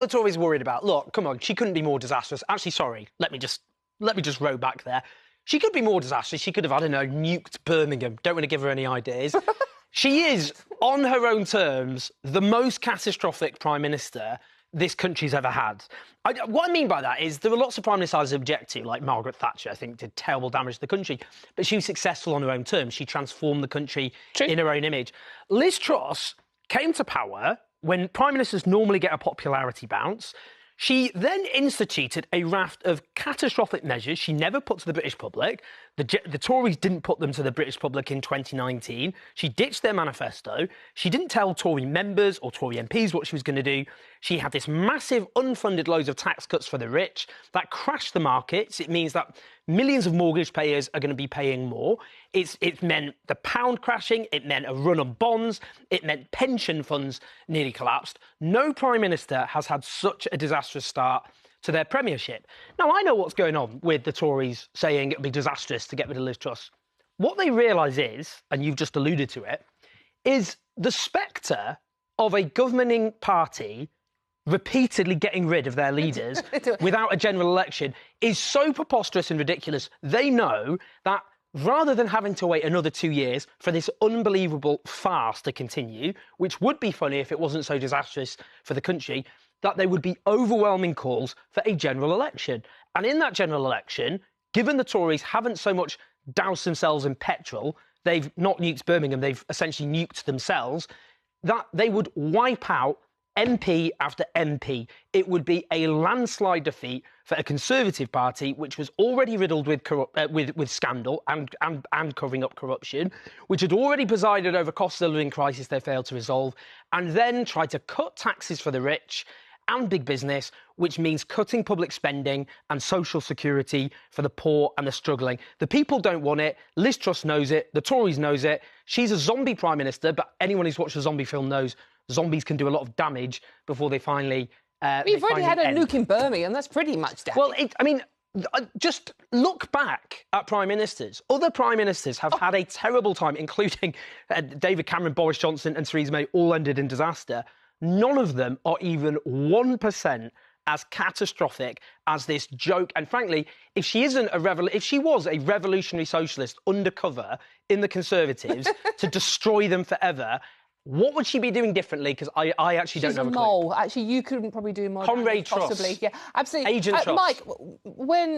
the Tories worried about? Look, come on, she couldn't be more disastrous. Actually, sorry, let me just row back there. She could be more disastrous. She could have, I don't know, nuked Birmingham. Don't want to give her any ideas. She is, on her own terms, the most catastrophic Prime Minister this country's ever had. What I mean by that is there were lots of Prime Ministers I object to, like Margaret Thatcher, I think, did terrible damage to the country. But she was successful on her own terms. She transformed the country in her own image. Liz Truss came to power when Prime Ministers normally get a popularity bounce. She then instituted a raft of catastrophic measures she never put to the British public. The Tories didn't put them to the British public in 2019. She ditched their manifesto. She didn't tell Tory members or Tory MPs what she was going to do. She had this massive unfunded loads of tax cuts for the rich that crashed the markets. It means that millions of mortgage payers are going to be paying more. It meant the pound crashing. It meant a run on bonds. It meant pension funds nearly collapsed. No Prime Minister has had such a disastrous start to their premiership. Now, I know what's going on with the Tories saying it would be disastrous to get rid of Liz Truss. What they realise is, and you've just alluded to it, is the spectre of a governing party repeatedly getting rid of their leaders without a general election is so preposterous and ridiculous. They know that rather than having to wait another 2 years for this unbelievable farce to continue, which would be funny if it wasn't so disastrous for the country, that there would be overwhelming calls for a general election. And in that general election, given the Tories haven't so much doused themselves in petrol, they've not nuked Birmingham, they've essentially nuked themselves, that they would wipe out MP after MP. It would be a landslide defeat for a Conservative Party, which was already riddled with scandal and covering up corruption, which had already presided over cost of living crisis they failed to resolve, and then tried to cut taxes for the rich and big business, which means cutting public spending and social security for the poor and the struggling. The people don't want it. Liz Truss knows it. The Tories knows it. She's a zombie Prime Minister, but anyone who's watched a zombie film knows zombies can do a lot of damage before they finally We've already had a nuke in Birmingham. That's pretty much damage. Well, just look back at Prime Ministers. Other Prime Ministers have had a terrible time, including David Cameron, Boris Johnson and Theresa May, all ended in disaster. None of them are even 1% as catastrophic as this joke. And frankly, if she was a revolutionary socialist undercover in the Conservatives to destroy them forever, what would she be doing differently? Because I actually don't know. She's a mole. Actually, you couldn't probably do more. Comrade Truss. Possibly, yeah, absolutely. Agent Truss. Mike, when